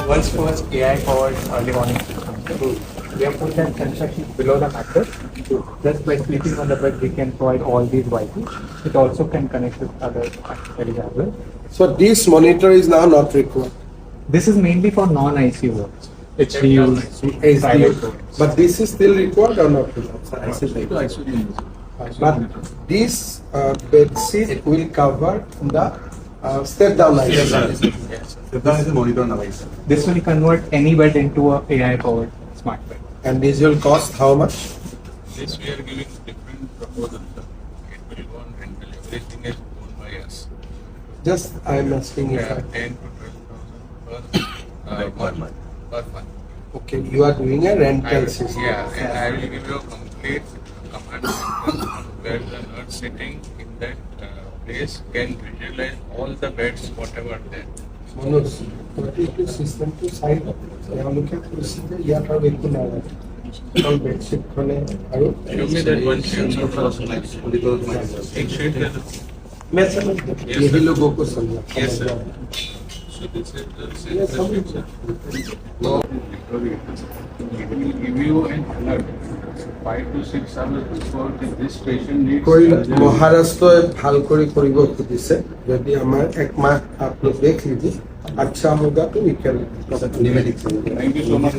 Once first AI-powered early warning system. So we have put that sensor sheet below the mattress. So just by sleeping on the bed, we can provide all these vitals. It also can connect with other accessories as well. So this monitor is now not required. This is mainly for non-ICU wards. It's reused. private wards. But this is still required or not required? But this bed sheet will cover the step down ICU. Yes. That is a monitor analyzer. This will convert any bed into a AI-powered smart bed. And this will cost how much? This we are giving different proposals. It will go on rental. Everything is owned by us. Just I am asking if I, 10 to 12,000 per month. Per month. okay, you are doing a I rental will, system. yeah, and I will give you a complete command center where the nurse sitting in that place can visualize all the beds, whatever there. Manoj, এইটো চিষ্টেমটো চাই তেওঁলোকে কৈছে যে ইয়াত আৰু একো নাই অকল বেডশ্বীটখনে আৰু Show me that one sheet. एक sheet है ना? यही लोगों को समझा Yes, sir. So this is the sensor sheet, sir. It will give you an alert 5 to 6 hours before that this patient needs surgery. মহাৰাষ্ট্ৰই ভাল কৰি কৰিব খুজিছে যদি আমাৰ এক মাহ আপোনালোক দেখ লিজিए अच्छा होगा तो we can Thank you so much.